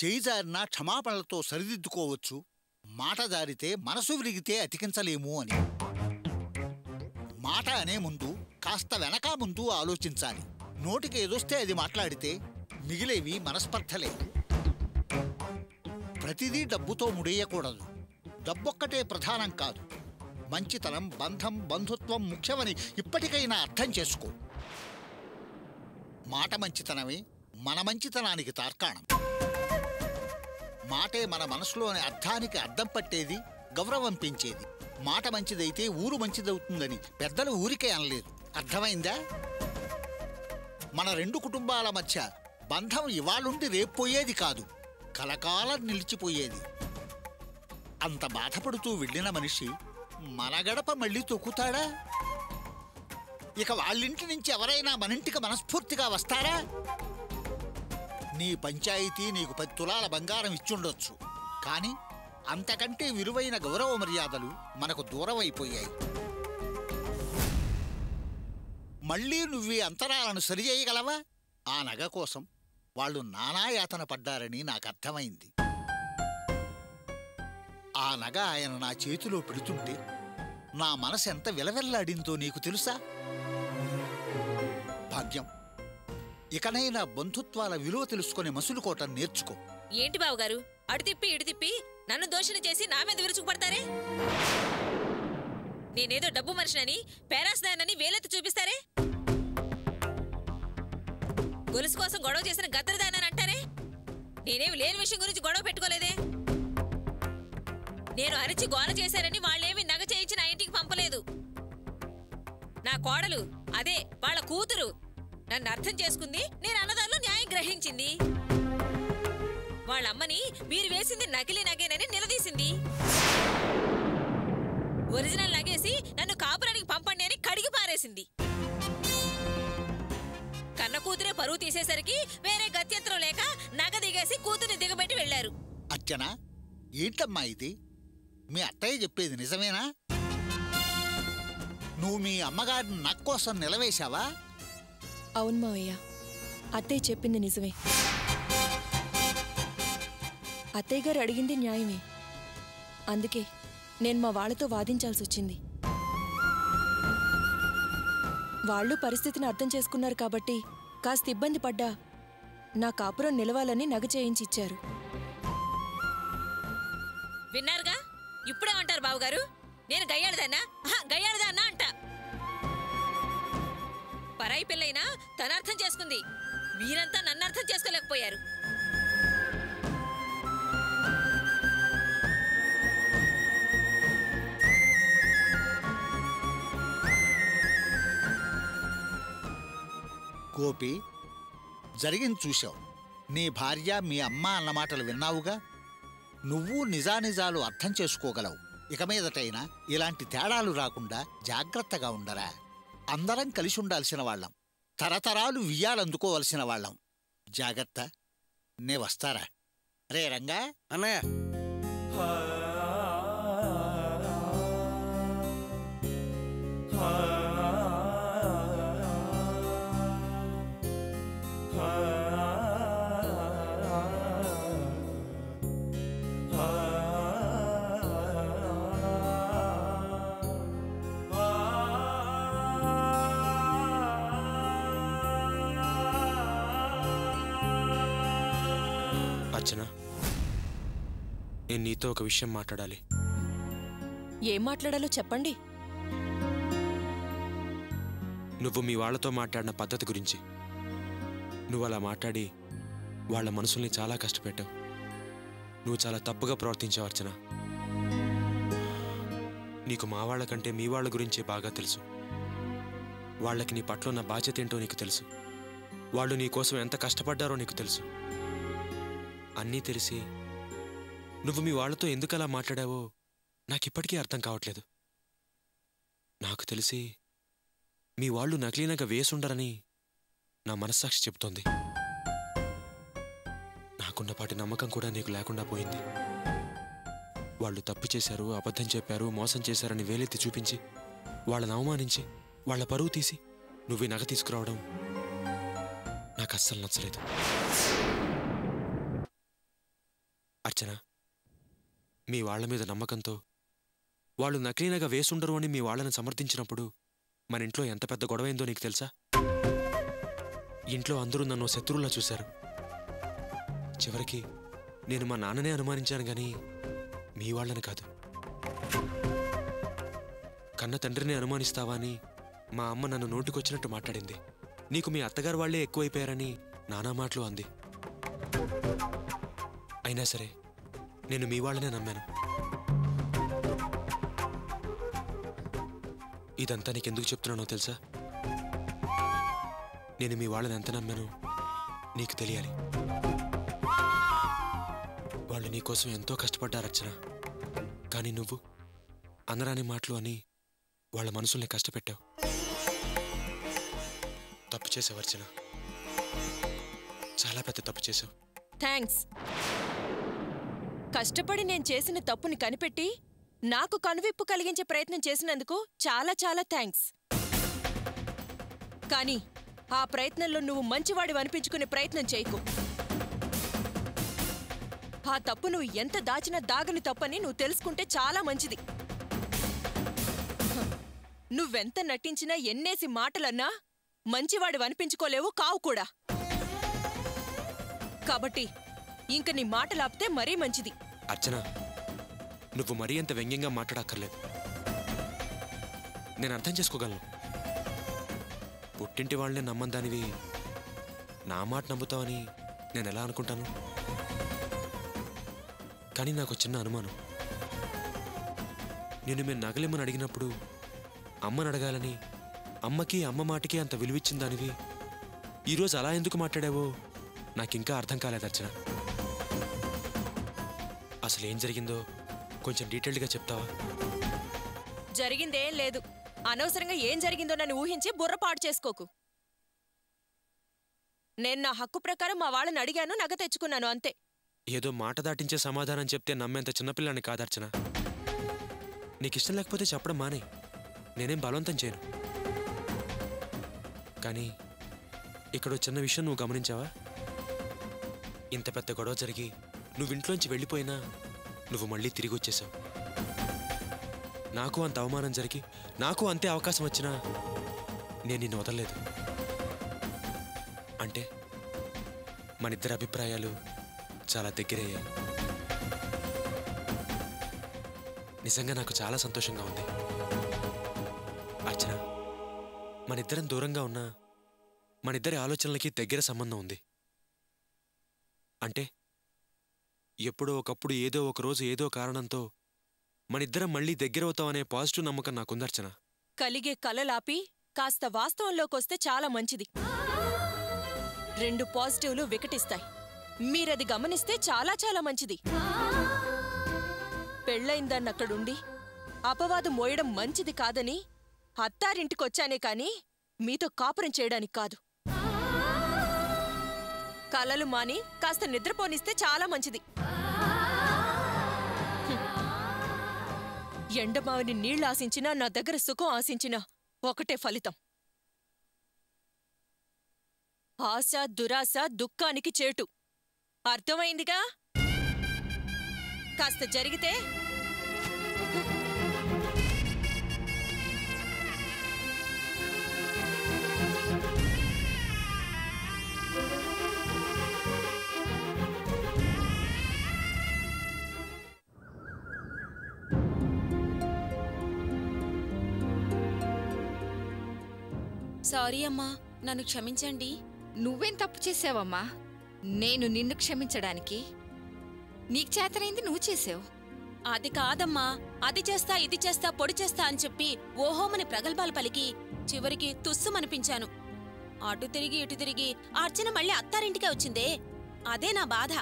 చేయి జారినా క్షమాపణలతో సరిదిద్దుకోవచ్చు, మాట జారితే మనసు విరిగితే అతికించలేము అని. మాట అనే ముందు కాస్త వెనక ముందు ఆలోచించాలి. నోటికి ఏదొస్తే అది మాట్లాడితే మిగిలేవి మనస్పర్ధలే. ప్రతిదీ డబ్బుతో ముడియకూడదు. డబ్బొక్కటే ప్రధానం కాదు. మంచితనం, బంధం, బంధుత్వం ముఖ్యమని ఇప్పటికైనా అర్థం చేసుకో. మాట మంచితనమే మన మంచితనానికి తార్కాణం. మాటే మన మనసులోని అర్థానికి అద్దం పట్టేది, గౌరవం పెంచేది. మాట మంచిదైతే ఊరు మంచిదవుతుందని పెద్దలు ఊరికే అనలేదు. అర్థమైందా? మన రెండు కుటుంబాల మధ్య బంధం ఇవాళుండి రేపోయేది కాదు, కలకాలం నిలిచిపోయేది. అంత బాధపడుతూ వెళ్ళిన మనిషి మన గడప మళ్ళీ తొక్కుతాడా? ఇక వాళ్ళింటి నుంచి ఎవరైనా మనింటికి మనస్ఫూర్తిగా వస్తారా? నీ పంచాయతీ నీకు 10 తులాల బంగారం ఇచ్చుండొచ్చు, కానీ అంతకంటే విలువైన గౌరవ మర్యాదలు మనకు దూరం అయిపోయాయి. మళ్ళీ నువ్వీ అంతరాలను సరిచేయగలవా? ఆ నగ కోసం వాళ్ళు నానాయాతన పడ్డారని నాకు అర్థమైంది. ఆ నగ ఆయన నా చేతిలో పెడుతుంటే నా మనసు ఎంత విలవెల్లాడిందో నీకు తెలుసా? భాగ్యం, ఇకనైనా బంధుత్వాల విలువ తెలుసుకుని మసులుకోవటం నేర్చుకో. ఏంటి బావగారు, అటు తిప్పి ఇటు తిప్పి నన్ను దోషణ చేసి నా మీద విరుచుకుపడతారే? నేనేదో డబ్బు మనిషినని, పేరాసదానని వేలెత్తి చూపిస్తారే? గొలుసు కోసం గొడవ చేసిన గద్దరదానని అంటారే? నేనేమి లేని విషయం గురించి గొడవ పెట్టుకోలేదే. నేను అరిచి గోల చేశానని వాళ్ళేమి నగ చేయించి నా ఇంటికి పంపలేదు. నా కోడలు, అదే వాళ్ళ కూతురు, నన్ను అర్థం చేసుకుంది. నేను అన్నదానిలో న్యాయం గ్రహించింది. వాళ్ళమ్మని మీరు వేసింది నకిలీ నగేనని నిలదీసింది. ఒరిజినల్ నగేసి నన్ను కాపురానికి పంపండి అని కడిగి పారేసింది. కన్న కూతురే పరువు తీసేసరికి వేరే గత్యంతరం లేక నగ దిగేసి కూతుర్ని దిగబెట్టి వెళ్లారు. అర్చన, ఏంటమ్మా ఇది? మీ అత్తయ్య చెప్పేది నిజమేనా? నువ్వు మీ అమ్మగారిని నగ కోసం నిలవేశావా? అవును మావయ్య, అత్తయ్య చెప్పింది నిజమే. అత్తయ్య గారు అడిగింది న్యాయమే. అందుకే నేను మా వాళ్లతో వాదించాల్సి వచ్చింది. వాళ్ళు పరిస్థితిని అర్థం చేసుకున్నారు కాబట్టి కాస్త ఇబ్బంది పడ్డా నా కాపురం నిలవాలని నగ చేయించిచ్చారు. విన్నారుగా? ఇప్పుడేమంటారు బావగారు? నేను గయ్యాళదాన్నా గయ్యాళదాన్నా అంట. పరాయి పిల్లైనా తన అర్థం చేసుకుంది, మీరంతా నన్ను అర్థం చేసుకోలేకపోయారు. గోపి, జరిగింది చూశావు. నీ భార్య మీ అమ్మ అన్న మాటలు విన్నావుగా. నువ్వు నిజానిజాలు అర్థం చేసుకోగలవు. ఇక మీదటైనా ఇలాంటి తేడాలు రాకుండా జాగ్రత్తగా ఉండరా. అందరం కలిసి ఉండాల్సిన వాళ్ళం, తరతరాలు వియ్యాలందుకోవలసిన వాళ్ళం. జాగ్రత్త. నే వస్తారా? రే రంగా. అన్నయ్య. అర్చన, నేను నీతో ఒక విషయం మాట్లాడాలి. ఏం మాట్లాడాలో చెప్పండి. నువ్వు మీ వాళ్లతో మాట్లాడిన పద్ధతి గురించి. నువ్వు అలా మాట్లాడి వాళ్ళ మనసుల్ని చాలా కష్టపెట్టావు. నువ్వు చాలా తప్పుగా ప్రవర్తించావు అర్చన. నీకు మా వాళ్ళ కంటే మీ వాళ్ళ గురించే బాగా తెలుసు. వాళ్ళకి నీ పట్ల ఉన్న బాధ్యత ఏంటో నీకు తెలుసు. వాళ్ళు నీ కోసం ఎంత కష్టపడ్డారో నీకు తెలుసు. అన్నీ తెలిసి నువ్వు మీ వాళ్లతో ఎందుకలా మాట్లాడావో నాకిప్పటికీ అర్థం కావట్లేదు. నాకు తెలిసి మీ వాళ్ళు నకిలీనగా వేసుండరని నా మనస్సాక్షి చెబుతోంది. నాకున్నపాటి నమ్మకం కూడా నీకు లేకుండా పోయింది. వాళ్ళు తప్పు చేశారు, అబద్ధం చెప్పారు, మోసం చేశారని వేలెత్తి చూపించి వాళ్ళని అవమానించి వాళ్ళ పరువు తీసి నువ్వు నగ తీసుకురావడం నాకు అస్సలు నచ్చలేదు. అర్చన, మీ వాళ్ల మీద నమ్మకంతో వాళ్ళు నకిలీనగా వేసుండరు అని మీ వాళ్ళని సమర్థించినప్పుడు మన ఇంట్లో ఎంత పెద్ద గొడవైందో నీకు తెలుసా? ఇంట్లో అందరూ నన్ను శత్రువులా చూశారు. చివరికి నేను మా నాన్ననే అనుమానించాను గాని మీ వాళ్ళని కాదు. కన్న తండ్రిని అనుమానిస్తావా అని మా అమ్మ నన్ను నోటికొచ్చినట్టు మాట్లాడింది. నీకు మీ అత్తగారు వాళ్లే ఎక్కువైపోయారని నానా మాటలు అంది. అయినా సరే నేను మీ వాళ్ళనే నమ్మాను. ఇదంతా నీకెందుకు చెప్తున్నానో తెలుసా? నేను మీ వాళ్ళని ఎంత నమ్మానో నీకు తెలియాలి. వాళ్ళు నీకోసం ఎంతో కష్టపడ్డారు అర్చన. కానీ నువ్వు అనరాని మాటలు అని వాళ్ళ మనసుల్ని కష్టపెట్టావు. తప్పు చేసావు అర్చన, చాలా పెద్ద తప్పు చేసావు. థ్యాంక్స్. కష్టపడి నేను చేసిన తప్పుని కనిపెట్టి నాకు కనువిప్పు కలిగించే ప్రయత్నం చేసినందుకు చాలా చాలా థ్యాంక్స్. కానీ ఆ ప్రయత్నంలో నువ్వు మంచివాడివి అనిపించుకునే ప్రయత్నం చేయకు. ఆ తప్పు నువ్వు ఎంత దాచినా దాగని తప్పని నువ్వు తెలుసుకుంటే చాలా మంచిది. నువ్వెంత నటించినా ఎన్నేసి మాటలన్నా మంచివాడివి అనిపించుకోలేవు, కావు కూడా. కాబట్టి ఇంక నీ మాటలాపితే మరీ మంచిది. అర్చన, నువ్వు మరీ అంత వ్యంగ్యంగా మాట్లాడక్కర్లేదు. నేను అర్థం చేసుకోగలను. పుట్టింటి వాళ్ళనే నమ్మందానివి నా మాట నమ్ముతావని నేను ఎలా అనుకుంటాను? కానీ నాకు చిన్న అనుమానం. నేను మీరు నగలేమని అడిగినప్పుడు అమ్మని అడగాలని అమ్మకి అమ్మ మాటకి అంత విలువిచ్చిందానివి ఈరోజు అలా ఎందుకు మాట్లాడావో నాకింకా అర్థం కాలేదు అర్చన. అసలు ఏం జరిగిందో కొంచెం డీటెయిల్డ్గా చెప్తావా? జరిగిందేం లేదు. అనవసరంగా ఏం జరిగిందో నన్ను ఊహించి బుర్రపాటు చేసుకోకు. నేను నా హక్కు ప్రకారం మా వాళ్ళని అడిగాను, నగ తెచ్చుకున్నాను, అంతే. ఏదో మాట దాటించే సమాధానం చెప్తే నమ్మేంత చిన్నపిల్లాన్ని కాదర్చన. నీకిష్టం లేకపోతే చెప్పడం మానే, నేనేం బలవంతం చేయను. కానీ ఇక్కడ చిన్న విషయం నువ్వు గమనించావా? ఇంత పెద్ద గొడవ జరిగి నువ్వింట్లోంచి వెళ్ళిపోయినా నువ్వు మళ్ళీ తిరిగి వచ్చేసావు. నాకు అంత అవమానం జరిగి నాకు అంతే అవకాశం వచ్చినా నేను నిన్ను వదలలేదు. అంటే మనిద్దరి అభిప్రాయాలు చాలా దగ్గరయ్యాయి. నిజంగా నాకు చాలా సంతోషంగా ఉంది అర్చన. మనిద్దరం దూరంగా ఉన్నా మనిద్దరి ఆలోచనలకి దగ్గర సంబంధం ఉంది. అంటే ఎప్పుడో ఒకప్పుడు ఏదో ఒకరోజు ఏదో కారణంతో మనిద్దరం మళ్ళీ దగ్గరవుతామనే పాజిటివ్ నమ్మకం నాకుందర్చన. కలిగే కలలాపి కాస్త వాస్తవంలోకొస్తే చాలా మంచిది. 2 పాజిటివ్లు వికటిస్తాయి. మీరది గమనిస్తే చాలా చాలా మంచిది. పెళ్ళయిందన్నక్కడుండి అపవాదు మోయడం మంచిది కాదని అత్తారింటికొచ్చానే కాని మీతో కాపురం చేయడానికి కాదు. కలలు మాని కాస్త నిద్రపోనిస్తే చాలా మంచిది. ఎండమావిని నీళ్లు ఆశించినా నా దగ్గర సుఖం ఆశించినా ఒకటే ఫలితం. ఆశ దురాశ దుఃఖానికి చేటు. అర్థమైందిగా? కాస్త జరిగితే సారీ అమ్మా, నన్ను క్షమించండి. నువ్వేం తప్పు చేసావమ్మా? నేను నిన్ను క్షమించడానికి? నీకు చేతనైంది నువ్వు చేసావు. అది కాదమ్మా, అది చేస్తా ఇది చేస్తా పొడి చేస్తా అని చెప్పి ఓహోమని ప్రగల్భాలు పలికి చివరికి తుస్సుమనిపించాను. అటు తిరిగి ఇటు తిరిగి ఆ అర్చన మళ్ళీ అత్తారింటికే వచ్చిందే, అదే నా బాధ.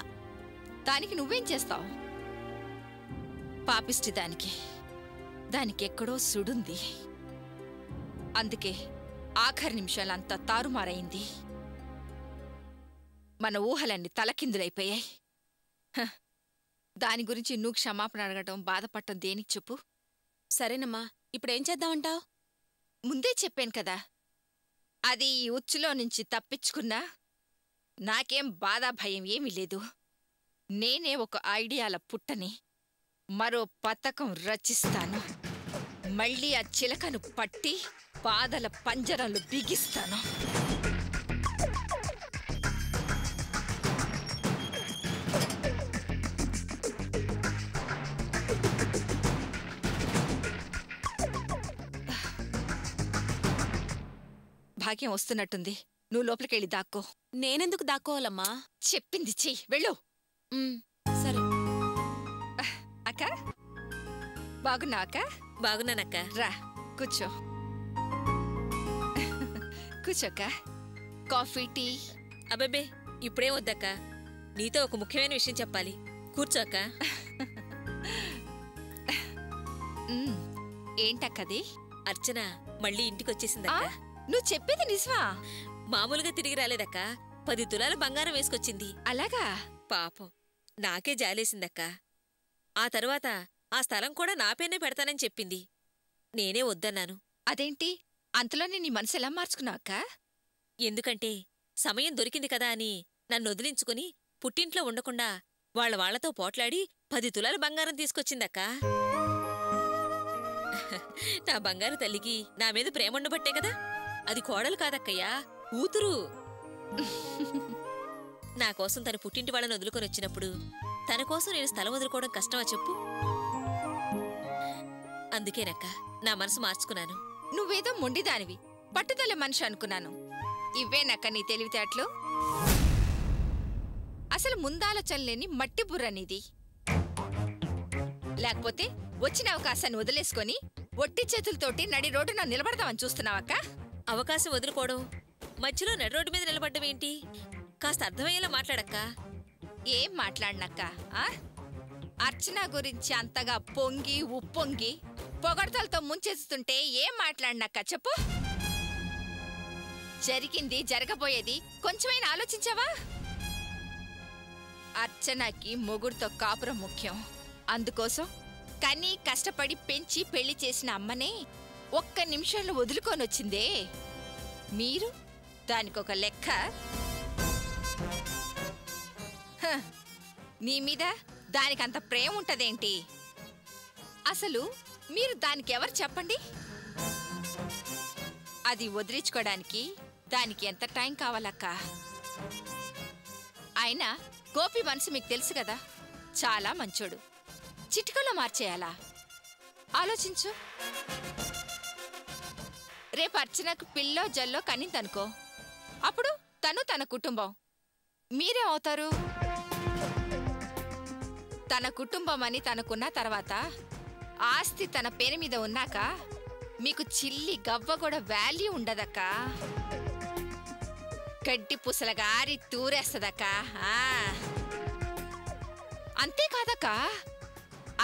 దానికి నువ్వేం చేస్తావు? పాపిష్టి దానికెక్కడో సుడుంది. అందుకే ఆఖరి నిమిషాలంతా తారుమారైంది. మన ఊహలన్నీ తలకిందులైపోయాయి. దాని గురించి నువ్వు క్షమాపణ అడగటం, బాధపడటం దేనికి చెప్పు? సరేనమ్మా, ఇప్పుడేం చేద్దామంటావ్? ముందే చెప్పాను కదా, అది ఈ ఉచ్చులో నుంచి తప్పించుకున్నా నాకేం బాధ భయం ఏమీ లేదు. నేనే ఒక ఐడియాల పుట్టని మరో పథకం రచిస్తాను. మళ్ళీ ఆ చిలకను పట్టి పాదల పంజరంలో బిగిస్తాను. భాగ్యం వస్తున్నట్టుంది. నువ్వు లోపలికెళ్ళి దాక్కో. నేనెందుకు దాక్కోవాలమ్మా? చెప్పింది చెయ్యి, వెళ్ళు. సరే. అక్క బాగున్నా అక్క? బాగున్నానక్క. రా కూర్చో. కూర్చోక్క. Coffee tea? అబ్బబ్బే, ఇప్పుడేం వద్దక్క. నీతో ఒక ముఖ్యమైన విషయం చెప్పాలి. కూర్చోక్క. ఏంటక్కది? అర్చన మళ్ళీ ఇంటికొచ్చేసిందక్క. నువ్వు చెప్పేది నిజమా? మామూలుగా తిరిగి రాలేదక్క. 10 తులాల బంగారం వేసుకొచ్చింది. అలాగా? పాపం, నాకే జాలేసిందక్క. ఆ తరువాత ఆ స్థలం కూడా నా పేరునే పెడతానని చెప్పింది. నేనే వద్దన్నాను. అదేంటి అంతలోనే నీ మనసు ఎలా మార్చుకున్నావు అక్క? ఎందుకంటే సమయం దొరికింది కదా అని నన్నొదిలించుకుని పుట్టింట్లో ఉండకుండా వాళ్లతో పోట్లాడి 10 తులాల బంగారం తీసుకొచ్చిందక్కా. నా బంగారు తల్లికి నా మీద ప్రేమండబట్టే కదా. అది కోడలు కాదక్కయ్యా, కూతురు. నాకోసం తన పుట్టింటి వాళ్ళని వదులుకొని వచ్చినప్పుడు తన కోసం నేను స్థలం వదులుకోవడం కష్టమా చెప్పు? అందుకేనక్క నా మనసు మార్చుకున్నాను. నువ్వేదో మొండిదానివి, పట్టుదల మనిషి అనుకున్నాను. ఇవేనక్క నీ తెలివితేటలు? అసలు ముందాలోచనలేని మట్టి బుర్ర నీది. లేకపోతే వచ్చిన అవకాశాన్ని వదిలేసుకొని ఒట్టి చేతులతోటి నడి రోడ్డున నిలబడదామని చూస్తున్నావక్క? అవకాశం వదులుకోవడం, మధ్యలో నడి రోడ్డు మీద నిలబడ్డం ఏంటి? కాస్త అర్థమయ్యేలా మాట్లాడక్క. ఏం మాట్లాడినక్క? అర్చన గురించి అంతగా పొంగి ఉప్పొంగి పొగడతలతో ముంచేస్తుంటే ఏం మాట్లాడినక్క చెప్పు? జరిగింది జరగబోయేది కొంచెమైనా ఆలోచించావా? అర్చనకి మొగుడుతో కాపురం ముఖ్యం. అందుకోసం కనీ కష్టపడి పెంచి పెళ్లి చేసిన అమ్మనే ఒక్క నిమిషంలో వదులుకొనొచ్చిందే. మీరు దానికొక లెక్క? నీ మీద దానికంత ప్రేమ ఉంటదేంటి? అసలు మీరు దానికెవరు చెప్పండి? అది వదిలించుకోవడానికి దానికి ఎంత టైం కావాలక్క? అయినా గోపి మనసు మీకు తెలుసు కదా, చాలా మంచోడు. చిటికలో మార్చేయాలా? ఆలోచించు. రేపు అర్చనకు పిల్లో జల్లో కనిందనుకో, అప్పుడు తను తన కుటుంబం మీరే అవుతారు. తన కుటుంబం అని తనకున్న తర్వాత ఆస్తి తన పేరు మీద ఉన్నాక మీకు చిల్లి గవ్వ కూడా వాల్యూ ఉండదక్క. గడ్డి పుసలగారి తూరేస్తదక్క. అంతేకాదక్క,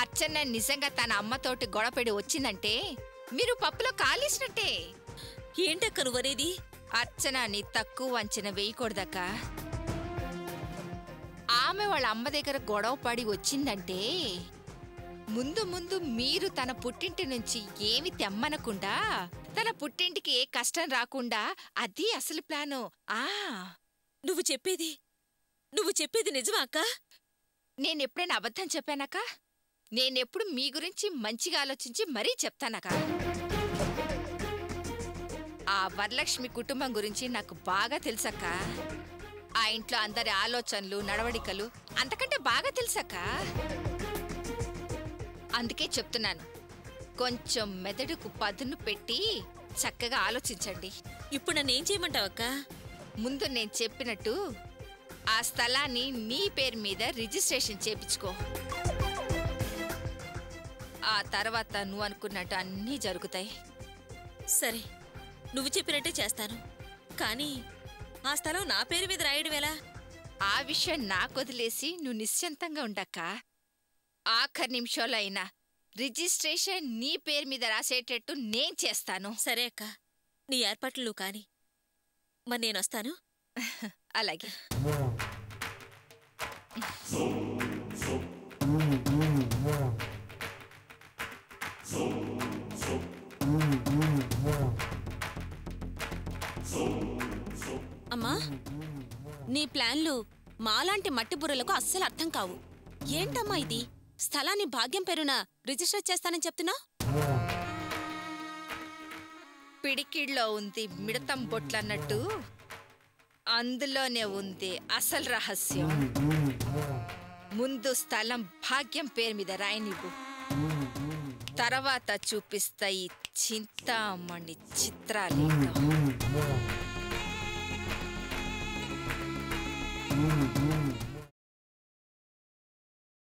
అర్చన నిజంగా తన అమ్మతోటి గొడవపడి వచ్చిందంటే మీరు పప్పులో కాలేసినట్టే. ఏంటక్క నువ్వనేది? అర్చనని తక్కువ అంచనా వేయకూడదక్క. ఆమె వాళ్ళ అమ్మ దగ్గర గొడవ పడి వచ్చిందంటే ముందు ముందు మీరు తన పుట్టింటి నుంచి ఏమి తెమ్మనకుండా తన పుట్టింటికి ఏ కష్టం రాకుండా అది అసలు ప్లాను. నువ్వు చెప్పేది నిజమా అక్క? నేనెప్పుడైనా అబద్ధం చెప్పానక్క? నేనెప్పుడు మీ గురించి మంచిగా ఆలోచించి మరీ చెప్తానక్క. ఆ వరలక్ష్మి కుటుంబం గురించి నాకు బాగా తెలుసక్క. ఆ ఇంట్లో అందరి ఆలోచనలు నడవడికలు అంతకంటే బాగా తెలుసక్క. అందుకే చెప్తున్నాను, కొంచెం మెదడుకు పదును పెట్టి చక్కగా ఆలోచించండి. ఇప్పుడు నన్నేం చేయమంటావక్క? ముందు నేను చెప్పినట్టు ఆ స్థలాన్ని నీ పేరు మీద రిజిస్ట్రేషన్ చేపించుకో. ఆ తర్వాత నువ్వు అనుకున్నట్టు అన్నీ జరుగుతాయి. సరే, నువ్వు చెప్పినట్టే చేస్తాను. కానీ ఆ స్థలం నా పేరు మీద రాయడం ఎలా? ఆ విషయం నాకొదిలేసి నువ్వు నిశ్చింతంగా ఉండక్క. ఆఖరి నిమిషంలో అయినా రిజిస్ట్రేషన్ నీ పేరు మీద రాసేటట్టు నేను చేస్తాను. సరే అక్క, నీ ఏర్పాట్లు నువ్వు కాని. మరి నేనొస్తాను. అలాగే. అమ్మా, నీ ప్లాన్లు మాలాంటి మట్టి బుర్రలకు అస్సలు అర్థం కావు. ఏంటమ్మా ఇది? స్థలాన్ని భాగ్యం పేరున రిజిస్టర్ చేస్తానని చెప్తున్నా? పిడికిడ్లో ఉంది మిడతం బొట్లన్నట్టు అందులోనే ఉంది అసలు రహస్యం. ముందు స్థలం భాగ్యం పేరు మీద రాయనివ్వు, తర్వాత చూపిస్తా ఈ చింతామణి చిత్రాలేఖ.